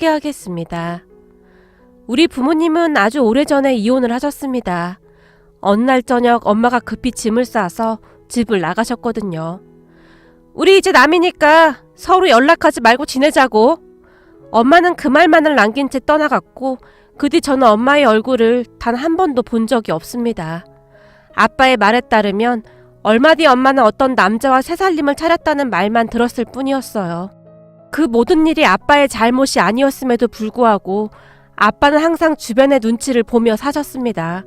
함께하겠습니다. 우리 부모님은 아주 오래전에 이혼을 하셨습니다. 어느 날 저녁 엄마가 급히 짐을 싸서 집을 나가셨거든요. 우리 이제 남이니까 서로 연락하지 말고 지내자고. 엄마는 그 말만을 남긴 채 떠나갔고 그 뒤 저는 엄마의 얼굴을 단 한 번도 본 적이 없습니다. 아빠의 말에 따르면 얼마 뒤 엄마는 어떤 남자와 새살림을 차렸다는 말만 들었을 뿐이었어요. 그 모든 일이 아빠의 잘못이 아니었음에도 불구하고 아빠는 항상 주변의 눈치를 보며 사셨습니다.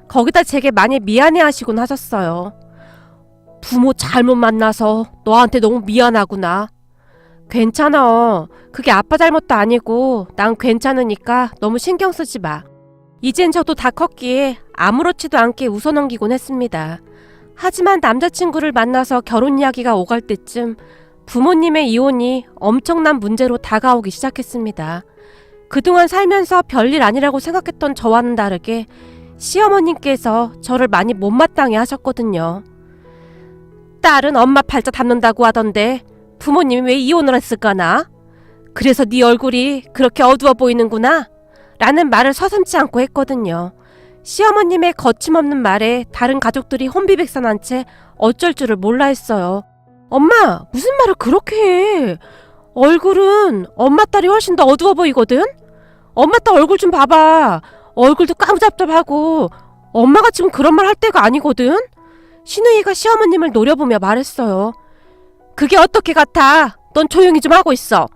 거기다 제게 많이 미안해하시곤 하셨어요. 부모 잘못 만나서 너한테 너무 미안하구나. 괜찮아. 그게 아빠 잘못도 아니고 난 괜찮으니까 너무 신경 쓰지 마. 이젠 저도 다 컸기에 아무렇지도 않게 웃어넘기곤 했습니다. 하지만 남자친구를 만나서 결혼 이야기가 오갈 때쯤 부모님의 이혼이 엄청난 문제로 다가오기 시작했습니다. 그동안 살면서 별일 아니라고 생각했던 저와는 다르게 시어머님께서 저를 많이 못마땅해 하셨거든요. 딸은 엄마 팔자 닮는다고 하던데 부모님이 왜 이혼을 했을까나? 그래서 네 얼굴이 그렇게 어두워 보이는구나? 라는 말을 서슴지 않고 했거든요. 시어머님의 거침없는 말에 다른 가족들이 혼비백산한 채 어쩔 줄을 몰라 했어요. 엄마, 무슨 말을 그렇게 해? 얼굴은 엄마 딸이 훨씬 더 어두워 보이거든? 엄마 딸 얼굴 좀 봐봐. 얼굴도 까무잡잡하고 엄마가 지금 그런 말 할 때가 아니거든? 신우이가 시어머님을 노려보며 말했어요. 그게 어떻게 같아? 넌 조용히 좀 하고 있어.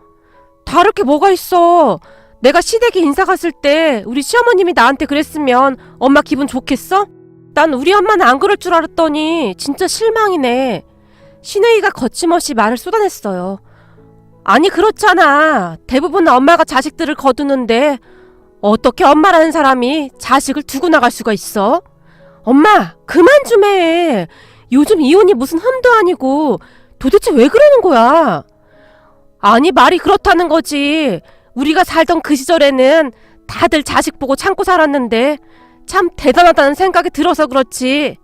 다를 게 뭐가 있어? 내가 시댁에 인사 갔을 때 우리 시어머님이 나한테 그랬으면 엄마 기분 좋겠어? 난 우리 엄마는 안 그럴 줄 알았더니 진짜 실망이네. 신우이가 거침없이 말을 쏟아냈어요. 아니 그렇잖아. 대부분 엄마가 자식들을 거두는데 어떻게 엄마라는 사람이 자식을 두고 나갈 수가 있어? 엄마 그만 좀 해. 요즘 이혼이 무슨 흠도 아니고 도대체 왜 그러는 거야? 아니 말이 그렇다는 거지. 우리가 살던 그 시절에는 다들 자식 보고 참고 살았는데 참 대단하다는 생각이 들어서 그렇지.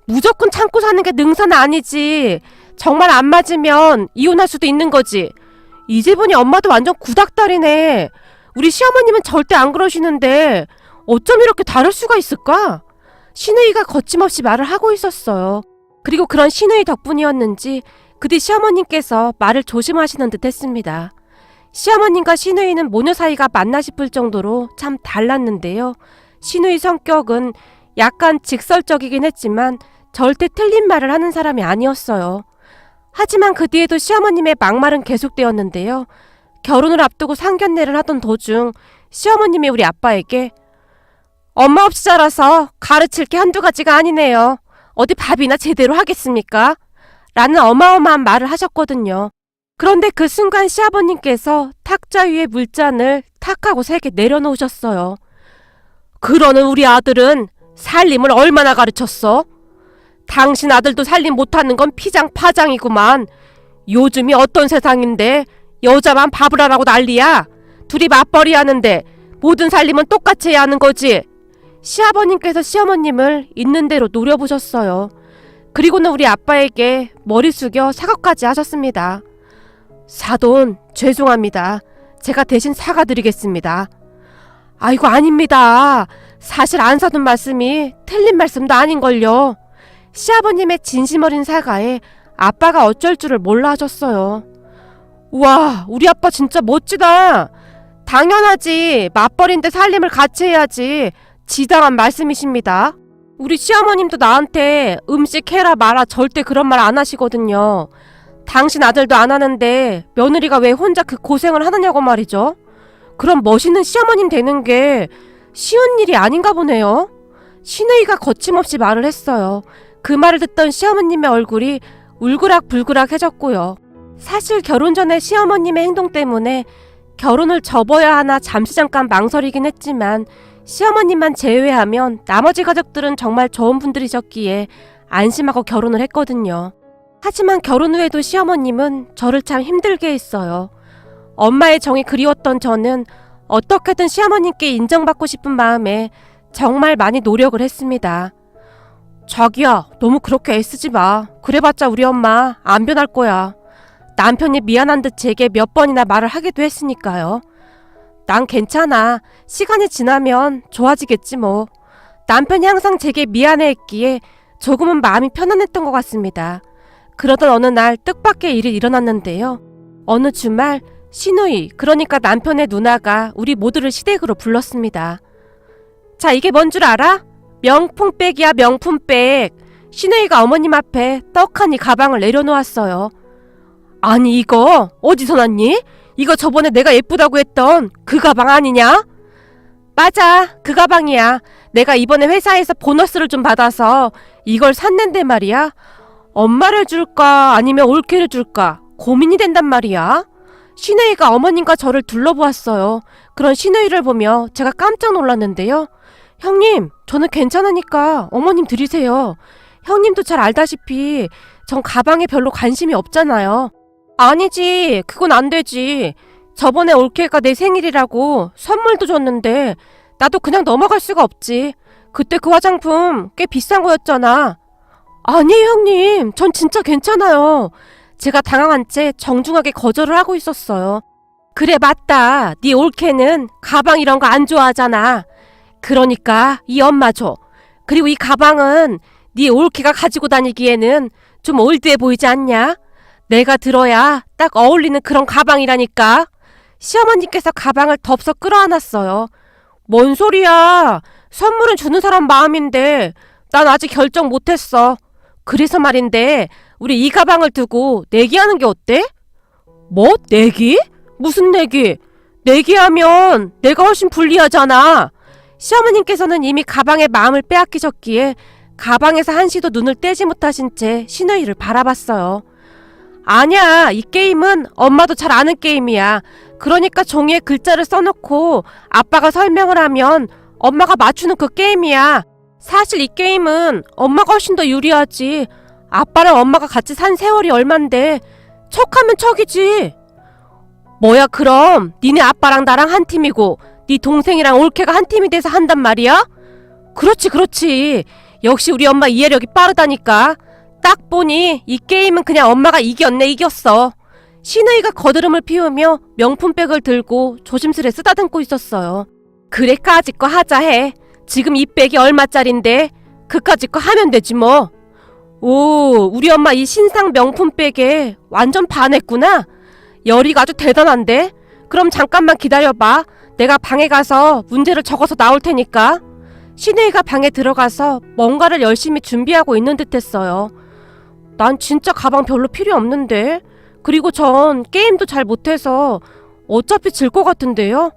무조건 참고 사는 게 능사는 아니지. 정말 안 맞으면 이혼할 수도 있는 거지. 이제 보니 엄마도 완전 구닥다리네. 우리 시어머님은 절대 안 그러시는데 어쩜 이렇게 다를 수가 있을까? 신우이가 거침없이 말을 하고 있었어요. 그리고 그런 신우이 덕분이었는지 그 뒤 시어머님께서 말을 조심하시는 듯 했습니다. 시어머님과 신우이는 모녀 사이가 맞나 싶을 정도로 참 달랐는데요. 신우이 성격은 약간 직설적이긴 했지만 절대 틀린 말을 하는 사람이 아니었어요. 하지만 그 뒤에도 시어머님의 막말은 계속되었는데요. 결혼을 앞두고 상견례를 하던 도중 시어머님이 우리 아빠에게 엄마 없이 자라서 가르칠 게 한두 가지가 아니네요. 어디 밥이나 제대로 하겠습니까? 라는 어마어마한 말을 하셨거든요. 그런데 그 순간 시아버님께서 탁자 위에 물잔을 탁 하고 3개 내려놓으셨어요. 그러는 우리 아들은 살림을 얼마나 가르쳤어? 당신 아들도 살림 못하는 건 피장파장이구만. 요즘이 어떤 세상인데 여자만 밥을 하라고 난리야. 둘이 맞벌이 하는데 모든 살림은 똑같이 해야 하는 거지. 시아버님께서 시어머님을 있는 대로 노려보셨어요. 그리고는 우리 아빠에게 머리 숙여 사과까지 하셨습니다. 사돈 죄송합니다. 제가 대신 사과드리겠습니다. 아이고 아닙니다. 사실 안 사돈 말씀이 틀린 말씀도 아닌걸요. 시아버님의 진심 어린 사과에 아빠가 어쩔 줄을 몰라 하셨어요. 우와 우리 아빠 진짜 멋지다. 당연하지. 맞벌이인데 살림을 같이 해야지. 지당한 말씀이십니다. 우리 시어머님도 나한테 음식 해라 마라 절대 그런 말 안 하시거든요. 당신 아들도 안 하는데 며느리가 왜 혼자 그 고생을 하느냐고 말이죠. 그럼 멋있는 시어머님 되는 게 쉬운 일이 아닌가 보네요. 신우이가 거침없이 말을 했어요. 그 말을 듣던 시어머님의 얼굴이 울그락불그락해졌고요. 사실 결혼 전에 시어머님의 행동 때문에 결혼을 접어야 하나 잠시 잠깐 망설이긴 했지만 시어머님만 제외하면 나머지 가족들은 정말 좋은 분들이셨기에 안심하고 결혼을 했거든요. 하지만 결혼 후에도 시어머님은 저를 참 힘들게 했어요. 엄마의 정이 그리웠던 저는 어떻게든 시어머님께 인정받고 싶은 마음에 정말 많이 노력을 했습니다. 자기야, 너무 그렇게 애쓰지 마. 그래봤자 우리 엄마 안 변할 거야. 남편이 미안한 듯 제게 몇 번이나 말을 하기도 했으니까요. 난 괜찮아. 시간이 지나면 좋아지겠지 뭐. 남편이 항상 제게 미안해했기에 조금은 마음이 편안했던 것 같습니다. 그러던 어느 날 뜻밖의 일이 일어났는데요. 어느 주말 시누이, 그러니까 남편의 누나가 우리 모두를 시댁으로 불렀습니다. 자, 이게 뭔 줄 알아? 명품백이야, 명품백. 시누이가 어머님 앞에 떡하니 가방을 내려놓았어요. 아니, 이거 어디서 났니? 이거 저번에 내가 예쁘다고 했던 그 가방 아니냐? 맞아, 그 가방이야. 내가 이번에 회사에서 보너스를 좀 받아서 이걸 샀는데 말이야. 엄마를 줄까 아니면 올케를 줄까 고민이 된단 말이야. 시누이가 어머님과 저를 둘러보았어요. 그런 시누이를 보며 제가 깜짝 놀랐는데요. 형님, 저는 괜찮으니까 어머님 드리세요. 형님도 잘 알다시피 전 가방에 별로 관심이 없잖아요. 아니지, 그건 안 되지. 저번에 올케가 내 생일이라고 선물도 줬는데 나도 그냥 넘어갈 수가 없지. 그때 그 화장품 꽤 비싼 거였잖아. 아니에요, 형님. 전 진짜 괜찮아요. 제가 당황한 채 정중하게 거절을 하고 있었어요. 그래, 맞다. 네 올케는 가방 이런 거 안 좋아하잖아. 그러니까 이 엄마 줘. 그리고 이 가방은 네 올케가 가지고 다니기에는 좀 올드해 보이지 않냐? 내가 들어야 딱 어울리는 그런 가방이라니까. 시어머니께서 가방을 덥석 끌어안았어요. 뭔 소리야. 선물은 주는 사람 마음인데 난 아직 결정 못했어. 그래서 말인데 우리 이 가방을 두고 내기하는 게 어때? 뭐? 내기? 무슨 내기? 내기하면 내가 훨씬 불리하잖아. 시어머님께서는 이미 가방에 마음을 빼앗기셨기에 가방에서 한시도 눈을 떼지 못하신 채 시누이를 바라봤어요. 아니야, 이 게임은 엄마도 잘 아는 게임이야. 그러니까 종이에 글자를 써놓고 아빠가 설명을 하면 엄마가 맞추는 그 게임이야. 사실 이 게임은 엄마가 훨씬 더 유리하지. 아빠랑 엄마가 같이 산 세월이 얼만데 척하면 척이지. 뭐야, 그럼 니네 아빠랑 나랑 한 팀이고 네 동생이랑 올케가 한 팀이 돼서 한단 말이야? 그렇지, 그렇지. 역시 우리 엄마 이해력이 빠르다니까. 딱 보니 이 게임은 그냥 엄마가 이겼네, 이겼어. 시누이가 거드름을 피우며 명품백을 들고 조심스레 쓰다듬고 있었어요. 그래, 까짓 거 하자 해. 지금 이 백이 얼마짜린데 그까짓 거 하면 되지 뭐. 오, 우리 엄마 이 신상 명품백에 완전 반했구나. 열의가 아주 대단한데. 그럼 잠깐만 기다려봐. 내가 방에 가서 문제를 적어서 나올 테니까. 시누이가 방에 들어가서 뭔가를 열심히 준비하고 있는 듯 했어요. 난 진짜 가방 별로 필요 없는데. 그리고 전 게임도 잘 못해서 어차피 질 것 같은데요.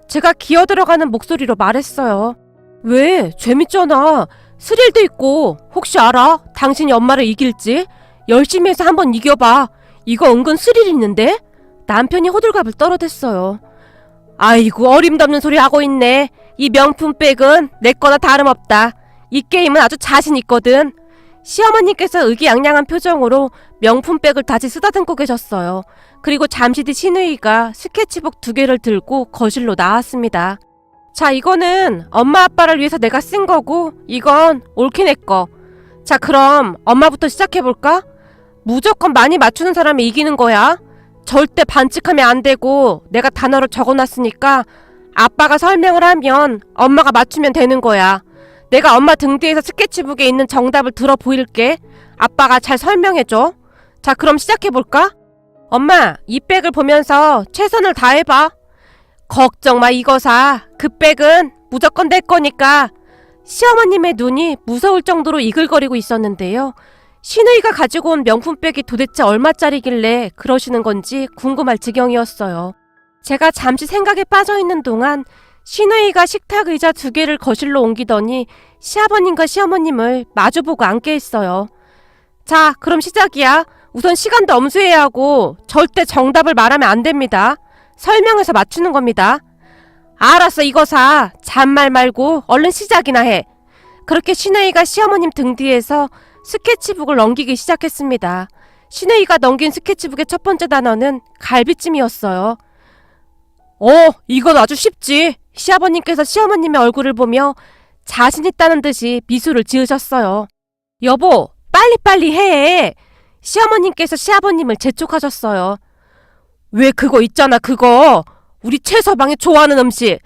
제가 기어들어가는 목소리로 말했어요. 왜? 재밌잖아. 스릴도 있고. 혹시 알아? 당신이 엄마를 이길지? 열심히 해서 한번 이겨봐. 이거 은근 스릴 있는데? 남편이 호들갑을 떨어댔어요. 아이고, 어림없는 소리 하고 있네. 이 명품백은 내 거나 다름없다. 이 게임은 아주 자신 있거든. 시어머니께서 의기양양한 표정으로 명품백을 다시 쓰다듬고 계셨어요. 그리고 잠시 뒤 시누이가 스케치북 2개를 들고 거실로 나왔습니다. 자, 이거는 엄마 아빠를 위해서 내가 쓴 거고 이건 올케 내 거. 자, 그럼 엄마부터 시작해볼까? 무조건 많이 맞추는 사람이 이기는 거야. 절대 반칙하면 안 되고 내가 단어를 적어놨으니까 아빠가 설명을 하면 엄마가 맞추면 되는 거야. 내가 엄마 등 뒤에서 스케치북에 있는 정답을 들어 보일게. 아빠가 잘 설명해줘. 자, 그럼 시작해볼까? 엄마, 이 백을 보면서 최선을 다해봐. 걱정 마, 이거사. 그 백은 무조건 내 거니까. 시어머님의 눈이 무서울 정도로 이글거리고 있었는데요. 시누이가 가지고 온 명품백이 도대체 얼마짜리길래 그러시는 건지 궁금할 지경이었어요. 제가 잠시 생각에 빠져있는 동안 시누이가 식탁 의자 2개를 거실로 옮기더니 시아버님과 시어머님을 마주보고 앉게 했어요. 자, 그럼 시작이야. 우선 시간도 엄수해야 하고 절대 정답을 말하면 안 됩니다. 설명해서 맞추는 겁니다. 알았어, 이거사. 잔말 말고 얼른 시작이나 해. 그렇게 시누이가 시어머님 등 뒤에서 스케치북을 넘기기 시작했습니다. 시누이가 넘긴 스케치북의 첫 번째 단어는 갈비찜이었어요. 이건 아주 쉽지. 시아버님께서 시어머님의 얼굴을 보며 자신 있다는 듯이 미소를 지으셨어요. 여보, 빨리빨리 해. 시어머님께서 시아버님을 재촉하셨어요. 왜 그거 있잖아, 그거. 우리 최서방이 좋아하는 음식,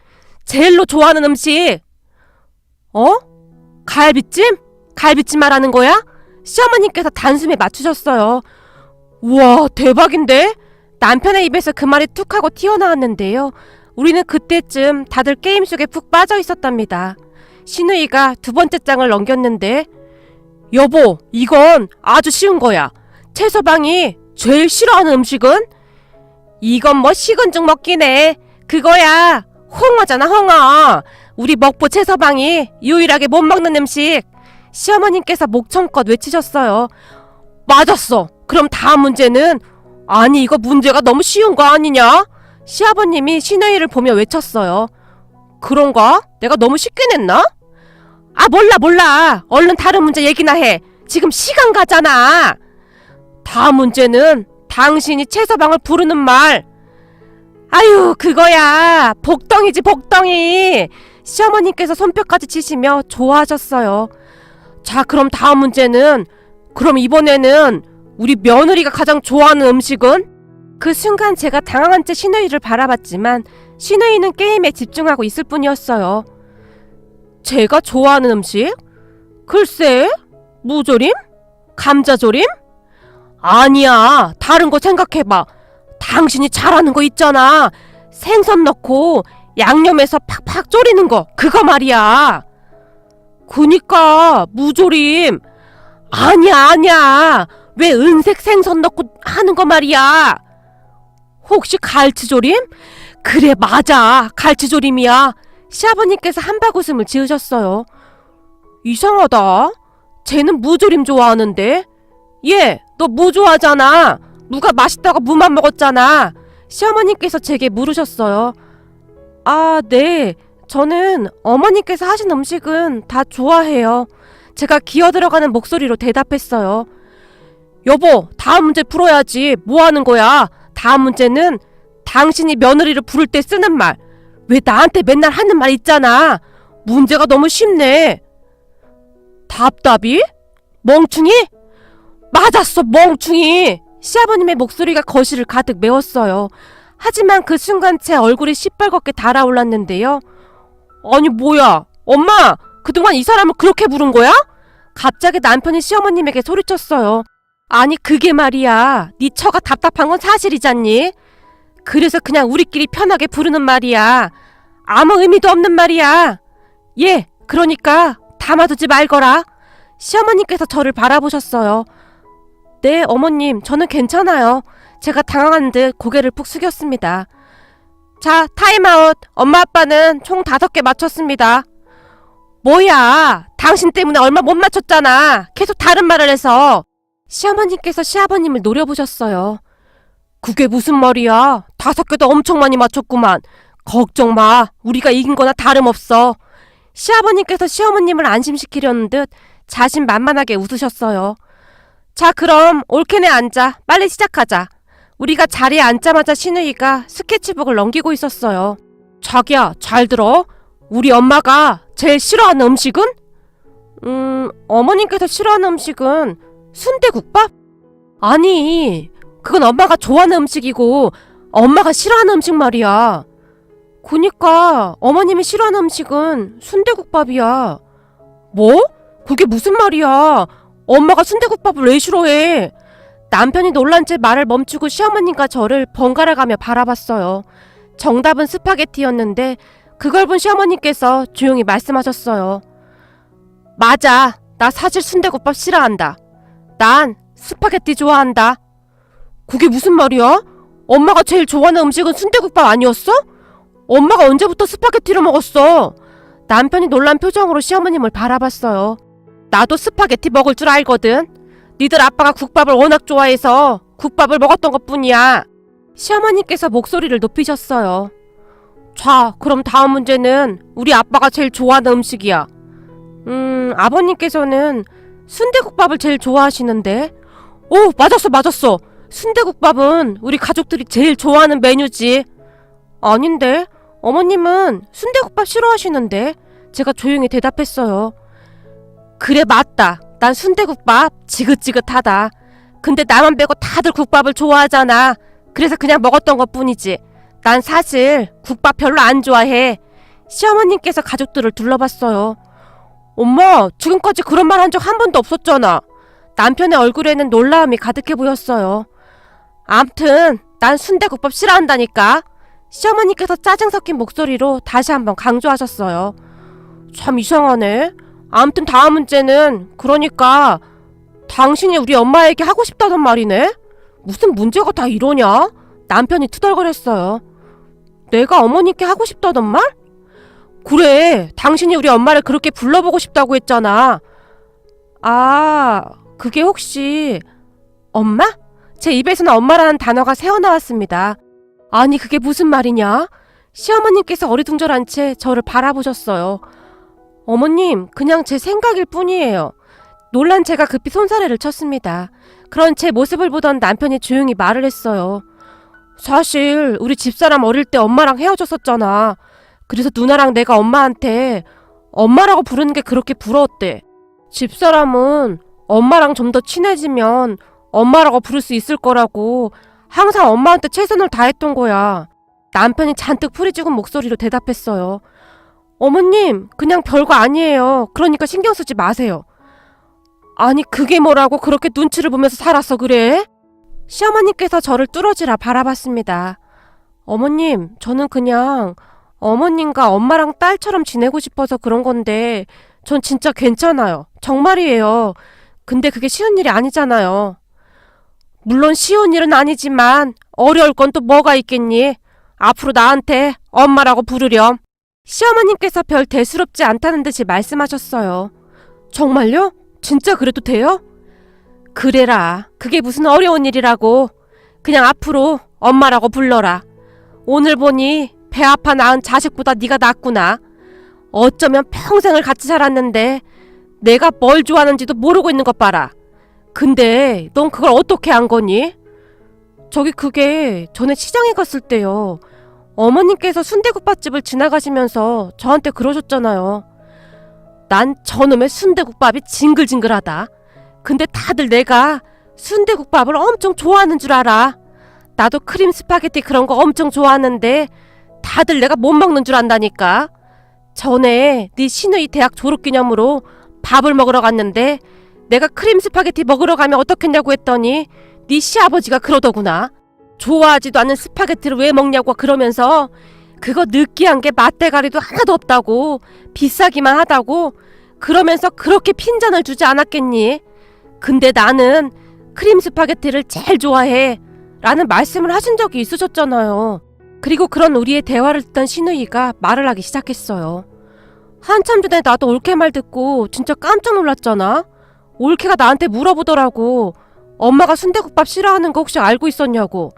제일로 좋아하는 음식. 어? 갈비찜? 갈비찜 말하는 거야? 시어머님께서 단숨에 맞추셨어요. 우와, 대박인데? 남편의 입에서 그 말이 툭 하고 튀어나왔는데요. 우리는 그때쯤 다들 게임 속에 푹 빠져 있었답니다. 신우이가 두 번째 장을 넘겼는데, 여보, 이건 아주 쉬운 거야. 최서방이 제일 싫어하는 음식은? 이건 뭐 식은 죽 먹긴 해. 그거야, 홍어잖아, 홍어. 우리 먹보 최서방이 유일하게 못 먹는 음식. 시어머님께서 목청껏 외치셨어요. 맞았어. 그럼 다음 문제는? 아니, 이거 문제가 너무 쉬운 거 아니냐? 시아버님이 신우이를 보며 외쳤어요. 그런가? 내가 너무 쉽게 냈나? 아, 몰라. 얼른 다른 문제 얘기나 해. 지금 시간 가잖아. 다음 문제는 당신이 최서방을 부르는 말. 아유, 그거야. 복덩이지, 복덩이. 시어머님께서 손뼉까지 치시며 좋아하셨어요. 자, 그럼 다음 문제는, 그럼 이번에는 우리 며느리가 가장 좋아하는 음식은? 그 순간 제가 당황한 채 신우이를 바라봤지만 신우이는 게임에 집중하고 있을 뿐이었어요. 제가 좋아하는 음식? 글쎄, 무조림? 감자조림? 아니야, 다른 거 생각해봐. 당신이 잘하는 거 있잖아. 생선 넣고 양념해서 팍팍 졸이는 거, 그거 말이야. 그니까 무조림. 아니야. 왜 은색 생선 넣고 하는 거 말이야. 혹시 갈치조림? 그래, 맞아. 갈치조림이야. 시아버님께서 한박웃음을 지으셨어요. 이상하다. 쟤는 무조림 좋아하는데. 얘, 너 무 좋아하잖아. 무가 맛있다고 무만 먹었잖아. 시어머님께서 제게 물으셨어요. 아, 네. 저는 어머님께서 하신 음식은 다 좋아해요. 제가 기어들어가는 목소리로 대답했어요. 여보, 다음 문제 풀어야지. 뭐 하는 거야? 다음 문제는 당신이 며느리를 부를 때 쓰는 말. 왜 나한테 맨날 하는 말 있잖아. 문제가 너무 쉽네. 답답이? 멍충이? 맞았어, 멍충이. 시아버님의 목소리가 거실을 가득 메웠어요. 하지만 그 순간 제 얼굴이 시뻘겋게 달아올랐는데요. 아니, 뭐야. 엄마, 그동안 이 사람을 그렇게 부른 거야? 갑자기 남편이 시어머님에게 소리쳤어요. 아니, 그게 말이야. 네 처가 답답한 건 사실이잖니. 그래서 그냥 우리끼리 편하게 부르는 말이야. 아무 의미도 없는 말이야. 예, 그러니까 담아두지 말거라. 시어머님께서 저를 바라보셨어요. 네, 어머님, 저는 괜찮아요. 제가 당황한 듯 고개를 푹 숙였습니다. 자, 타임아웃. 엄마 아빠는 총 5개 맞췄습니다. 뭐야, 당신 때문에 얼마 못 맞췄잖아. 계속 다른 말을 해서. 시어머님께서 시아버님을 노려보셨어요. 그게 무슨 말이야. 5개도 엄청 많이 맞췄구만. 걱정 마. 우리가 이긴 거나 다름없어. 시아버님께서 시어머님을 안심시키려는 듯 자신만만하게 웃으셨어요. 자, 그럼 올케네 앉아. 빨리 시작하자. 우리가 자리에 앉자마자 신우이가 스케치북을 넘기고 있었어요. 자기야, 잘 들어. 우리 엄마가 제일 싫어하는 음식은? 어머님께서 싫어하는 음식은 순대국밥? 아니, 그건 엄마가 좋아하는 음식이고 엄마가 싫어하는 음식 말이야. 그니까 어머님이 싫어하는 음식은 순대국밥이야. 뭐? 그게 무슨 말이야. 엄마가 순대국밥을 왜 싫어해? 남편이 놀란 채 말을 멈추고 시어머님과 저를 번갈아 가며 바라봤어요. 정답은 스파게티였는데 그걸 본 시어머님께서 조용히 말씀하셨어요. 맞아. 나 사실 순대국밥 싫어한다. 난 스파게티 좋아한다. 그게 무슨 말이야? 엄마가 제일 좋아하는 음식은 순대국밥 아니었어? 엄마가 언제부터 스파게티를 먹었어? 남편이 놀란 표정으로 시어머님을 바라봤어요. 나도 스파게티 먹을 줄 알거든. 니들 아빠가 국밥을 워낙 좋아해서 국밥을 먹었던 것뿐이야. 시어머님께서 목소리를 높이셨어요. 자, 그럼 다음 문제는 우리 아빠가 제일 좋아하는 음식이야. 아버님께서는 순대국밥을 제일 좋아하시는데. 오, 맞았어. 순대국밥은 우리 가족들이 제일 좋아하는 메뉴지. 아닌데, 어머님은 순대국밥 싫어하시는데. 제가 조용히 대답했어요. 그래, 맞다. 난 순대국밥 지긋지긋하다. 근데 나만 빼고 다들 국밥을 좋아하잖아. 그래서 그냥 먹었던 것뿐이지. 난 사실 국밥 별로 안 좋아해. 시어머님께서 가족들을 둘러봤어요. 엄마, 지금까지 그런 말 한 적 한 번도 없었잖아. 남편의 얼굴에는 놀라움이 가득해 보였어요. 암튼 난 순대국밥 싫어한다니까. 시어머니께서 짜증 섞인 목소리로 다시 한번 강조하셨어요. 참 이상하네. 암튼 다음 문제는 그러니까 당신이 우리 엄마에게 하고 싶다던 말이네? 무슨 문제가 다 이러냐? 남편이 투덜거렸어요. 내가 어머니께 하고 싶다던 말? 그래, 당신이 우리 엄마를 그렇게 불러보고 싶다고 했잖아. 아, 그게 혹시 엄마? 제 입에서는 엄마라는 단어가 새어나왔습니다. 아니, 그게 무슨 말이냐? 시어머님께서 어리둥절한 채 저를 바라보셨어요. 어머님, 그냥 제 생각일 뿐이에요. 놀란 제가 급히 손사래를 쳤습니다. 그런 제 모습을 보던 남편이 조용히 말을 했어요. 사실 우리 집사람 어릴 때 엄마랑 헤어졌었잖아. 그래서 누나랑 내가 엄마한테 엄마라고 부르는 게 그렇게 부러웠대. 집사람은 엄마랑 좀 더 친해지면 엄마라고 부를 수 있을 거라고 항상 엄마한테 최선을 다했던 거야. 남편이 잔뜩 풀이 죽은 목소리로 대답했어요. 어머님, 그냥 별거 아니에요. 그러니까 신경 쓰지 마세요. 아니, 그게 뭐라고 그렇게 눈치를 보면서 살았어 그래? 시어머님께서 저를 뚫어지라 바라봤습니다. 어머님, 저는 그냥 어머님과 엄마랑 딸처럼 지내고 싶어서 그런 건데 전 진짜 괜찮아요. 정말이에요. 근데 그게 쉬운 일이 아니잖아요. 물론 쉬운 일은 아니지만 어려울 건 또 뭐가 있겠니? 앞으로 나한테 엄마라고 부르렴. 시어머님께서 별 대수롭지 않다는 듯이 말씀하셨어요. 정말요? 진짜 그래도 돼요? 그래라. 그게 무슨 어려운 일이라고. 그냥 앞으로 엄마라고 불러라. 오늘 보니 배 아파 낳은 자식보다 네가 낫구나. 어쩌면 평생을 같이 살았는데 내가 뭘 좋아하는지도 모르고 있는 것 봐라. 근데 넌 그걸 어떻게 한 거니? 저기 그게 전에 시장에 갔을 때요. 어머님께서 순대국밥집을 지나가시면서 저한테 그러셨잖아요. 난 저놈의 순대국밥이 징글징글하다. 근데 다들 내가 순대국밥을 엄청 좋아하는 줄 알아. 나도 크림 스파게티 그런 거 엄청 좋아하는데 다들 내가 못 먹는 줄 안다니까. 전에 네 시누이 대학 졸업기념으로 밥을 먹으러 갔는데 내가 크림 스파게티 먹으러 가면 어떻겠냐고 했더니 네 시아버지가 그러더구나. 좋아하지도 않는 스파게티를 왜 먹냐고 그러면서 그거 느끼한 게 맛대가리도 하나도 없다고, 비싸기만 하다고 그러면서 그렇게 핀잔을 주지 않았겠니? 근데 나는 크림 스파게티를 제일 좋아해 라는 말씀을 하신 적이 있으셨잖아요. 그리고 그런 우리의 대화를 듣던 시누이가 말을 하기 시작했어요. 한참 전에 나도 올케 말 듣고 진짜 깜짝 놀랐잖아. 올케가 나한테 물어보더라고. 엄마가 순대국밥 싫어하는 거 혹시 알고 있었냐고.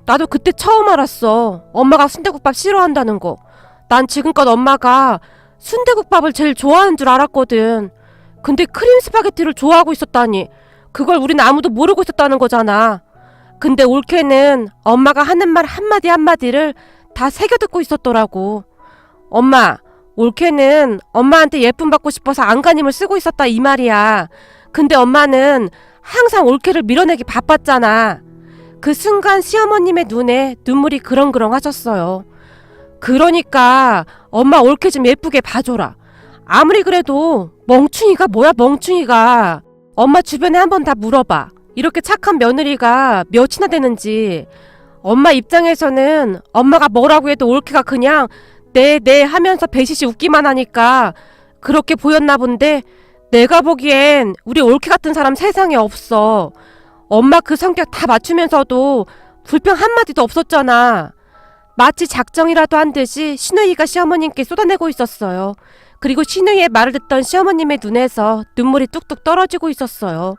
나도 그때 처음 알았어. 엄마가 순대국밥 싫어한다는 거. 난 지금껏 엄마가 순대국밥을 제일 좋아하는 줄 알았거든. 근데 크림 스파게티를 좋아하고 있었다니. 그걸 우린 아무도 모르고 있었다는 거잖아. 근데 올케는 엄마가 하는 말 한마디 한마디를 다 새겨듣고 있었더라고. 엄마, 올케는 엄마한테 예쁨 받고 싶어서 안간힘을 쓰고 있었다 이 말이야. 근데 엄마는 항상 올케를 밀어내기 바빴잖아. 그 순간 시어머님의 눈에 눈물이 그렁그렁 하셨어요. 그러니까 엄마 올케 좀 예쁘게 봐줘라. 아무리 그래도 멍충이가 뭐야 멍충이가. 엄마 주변에 한번 다 물어봐. 이렇게 착한 며느리가 몇이나 되는지. 엄마 입장에서는 엄마가 뭐라고 해도 올케가 그냥 네 하면서 배시시 웃기만 하니까 그렇게 보였나 본데 내가 보기엔 우리 올케 같은 사람 세상에 없어. 엄마 그 성격 다 맞추면서도 불평 한마디도 없었잖아. 마치 작정이라도 한 듯이 시누이가 시어머님께 쏟아내고 있었어요. 그리고 시누이의 말을 듣던 시어머님의 눈에서 눈물이 뚝뚝 떨어지고 있었어요.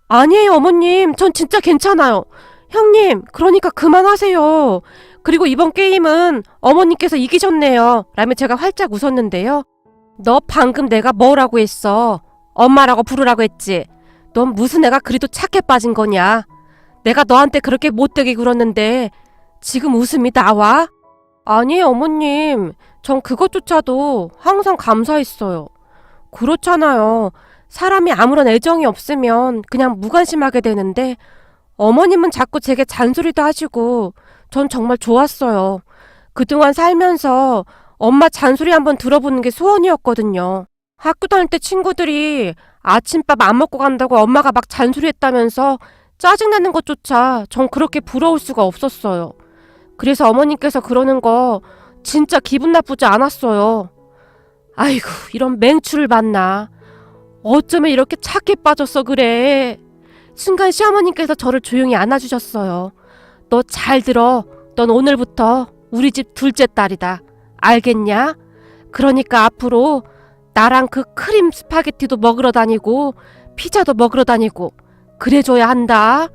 아니에요 어머님, 전 진짜 괜찮아요. 형님, 그러니까 그만하세요. 그리고 이번 게임은 어머님께서 이기셨네요 라며 제가 활짝 웃었는데요. 너 방금 내가 뭐라고 했어? 엄마라고 부르라고 했지? 넌 무슨 애가 그리도 착해 빠진 거냐? 내가 너한테 그렇게 못되게 굴었는데 지금 웃음이 나와? 아니에요 어머님, 전 그것조차도 항상 감사했어요. 그렇잖아요. 사람이 아무런 애정이 없으면 그냥 무관심하게 되는데 어머님은 자꾸 제게 잔소리도 하시고 전 정말 좋았어요. 그동안 살면서 엄마 잔소리 한번 들어보는 게 소원이었거든요. 학교 다닐 때 친구들이 아침밥 안 먹고 간다고 엄마가 막 잔소리했다면서 짜증나는 것조차 전 그렇게 부러울 수가 없었어요. 그래서 어머님께서 그러는 거 진짜 기분 나쁘지 않았어요. 아이고, 이런 맹추를 봤나. 어쩌면 이렇게 착해 빠졌어 그래. 순간 시어머님께서 저를 조용히 안아주셨어요. 너 잘 들어. 넌 오늘부터 우리 집 둘째 딸이다. 알겠냐? 그러니까 앞으로 나랑 그 크림 스파게티도 먹으러 다니고 피자도 먹으러 다니고 그래줘야 한다.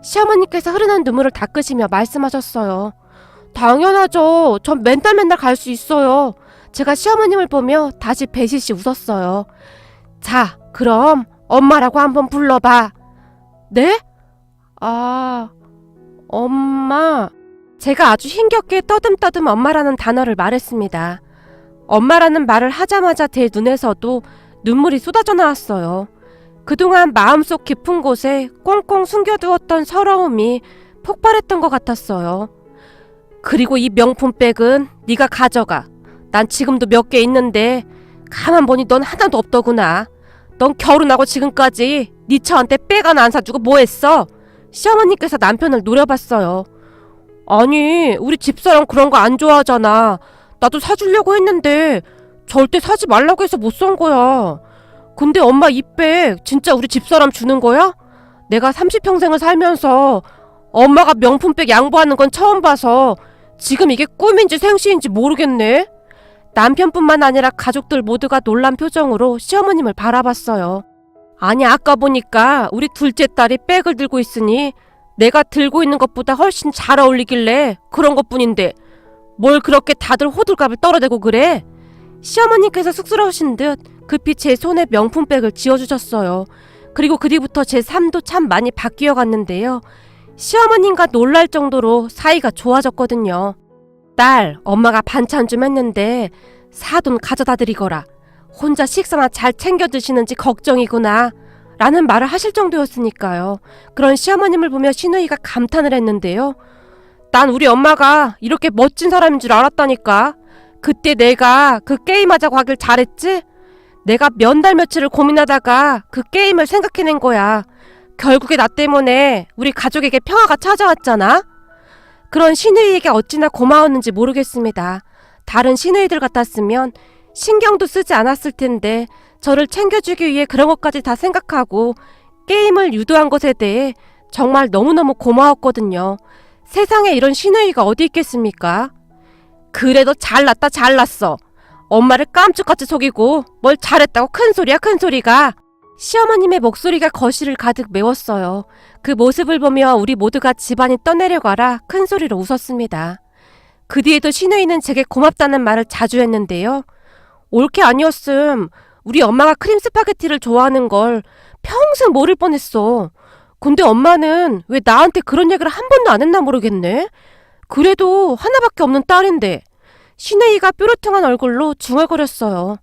시어머니께서 흐르는 눈물을 닦으시며 말씀하셨어요. 당연하죠. 전 맨날 갈 수 있어요. 제가 시어머님을 보며 다시 배시시 웃었어요. 자, 그럼 엄마라고 한번 불러봐. 네? 아, 엄마. 제가 아주 힘겹게 떠듬떠듬 엄마라는 단어를 말했습니다. 엄마라는 말을 하자마자 제 눈에서도 눈물이 쏟아져 나왔어요. 그동안 마음속 깊은 곳에 꽁꽁 숨겨두었던 서러움이 폭발했던 것 같았어요. 그리고 이 명품백은 네가 가져가. 난 지금도 몇 개 있는데 가만 보니 넌 하나도 없더구나. 넌 결혼하고 지금까지 네 처한테 백 하나 안 사주고 뭐 했어? 시어머니께서 남편을 노려봤어요. 아니, 우리 집사람 그런 거 안 좋아하잖아. 나도 사주려고 했는데 절대 사지 말라고 해서 못 산 거야. 근데 엄마 이 백 진짜 우리 집사람 주는 거야? 내가 30평생을 살면서 엄마가 명품백 양보하는 건 처음 봐서 지금 이게 꿈인지 생시인지 모르겠네. 남편뿐만 아니라 가족들 모두가 놀란 표정으로 시어머님을 바라봤어요. 아니, 아까 보니까 우리 둘째 딸이 백을 들고 있으니 내가 들고 있는 것보다 훨씬 잘 어울리길래 그런 것뿐인데 뭘 그렇게 다들 호들갑을 떨어대고 그래? 시어머니께서 쑥스러우신 듯 급히 제 손에 명품백을 쥐어주셨어요. 그리고 그 뒤부터 제 삶도 참 많이 바뀌어 갔는데요. 시어머님과 놀랄 정도로 사이가 좋아졌거든요. 딸, 엄마가 반찬 좀 했는데 사돈 가져다 드리거라. 혼자 식사나 잘 챙겨 드시는지 걱정이구나. 라는 말을 하실 정도였으니까요. 그런 시어머님을 보며 시누이가 감탄을 했는데요. 난 우리 엄마가 이렇게 멋진 사람인 줄 알았다니까. 그때 내가 그 게임하자고 하길 잘했지? 내가 몇 달 며칠을 고민하다가 그 게임을 생각해낸 거야. 결국에 나 때문에 우리 가족에게 평화가 찾아왔잖아. 그런 시누이에게 어찌나 고마웠는지 모르겠습니다. 다른 시누이들 같았으면 신경도 쓰지 않았을 텐데 저를 챙겨주기 위해 그런 것까지 다 생각하고 게임을 유도한 것에 대해 정말 너무너무 고마웠거든요. 세상에 이런 시누이가 어디 있겠습니까? 그래도 잘났다 잘났어. 엄마를 깜짝같이 속이고 뭘 잘했다고 큰소리야 큰소리가. 시어머님의 목소리가 거실을 가득 메웠어요. 그 모습을 보며 우리 모두가 집안이 떠내려가라 큰소리로 웃었습니다. 그 뒤에도 시누이는 제게 고맙다는 말을 자주 했는데요. 올케 아니었음 우리 엄마가 크림 스파게티를 좋아하는 걸 평생 모를 뻔했어. 근데 엄마는 왜 나한테 그런 얘기를 한 번도 안 했나 모르겠네. 그래도 하나밖에 없는 딸인데. 시누이가 뾰루퉁한 얼굴로 중얼거렸어요.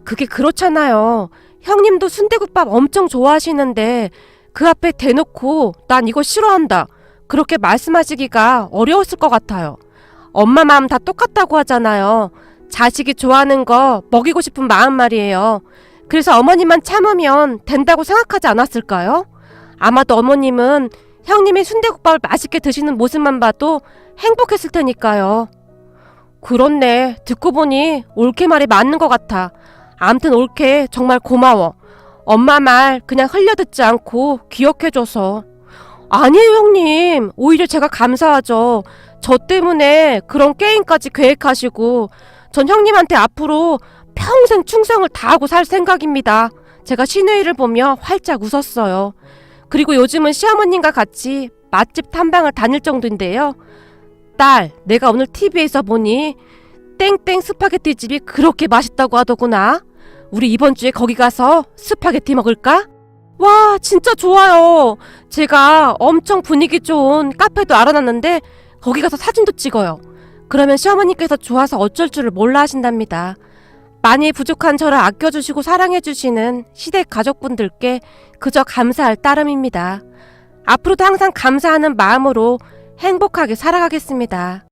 그게 그렇잖아요. 형님도 순대국밥 엄청 좋아하시는데 그 앞에 대놓고 난 이거 싫어한다 그렇게 말씀하시기가 어려웠을 것 같아요. 엄마 마음 다 똑같다고 하잖아요. 자식이 좋아하는 거 먹이고 싶은 마음 말이에요. 그래서 어머님만 참으면 된다고 생각하지 않았을까요? 아마도 어머님은 형님이 순대국밥을 맛있게 드시는 모습만 봐도 행복했을 테니까요. 그렇네. 듣고 보니 올케 말이 맞는 것 같아. 암튼 올케 정말 고마워. 엄마 말 그냥 흘려듣지 않고 기억해줘서. 아니에요 형님. 오히려 제가 감사하죠. 저 때문에 그런 게임까지 계획하시고 전 형님한테 앞으로 평생 충성을 다하고 살 생각입니다. 제가 시누이를 보며 활짝 웃었어요. 그리고 요즘은 시어머님과 같이 맛집 탐방을 다닐 정도인데요. 딸, 내가 오늘 TV에서 보니 땡땡 스파게티 집이 그렇게 맛있다고 하더구나. 우리 이번 주에 거기 가서 스파게티 먹을까? 와, 진짜 좋아요. 제가 엄청 분위기 좋은 카페도 알아놨는데 거기 가서 사진도 찍어요. 그러면 시어머니께서 좋아서 어쩔 줄을 몰라 하신답니다. 많이 부족한 저를 아껴주시고 사랑해주시는 시댁 가족분들께 그저 감사할 따름입니다. 앞으로도 항상 감사하는 마음으로 행복하게 살아가겠습니다.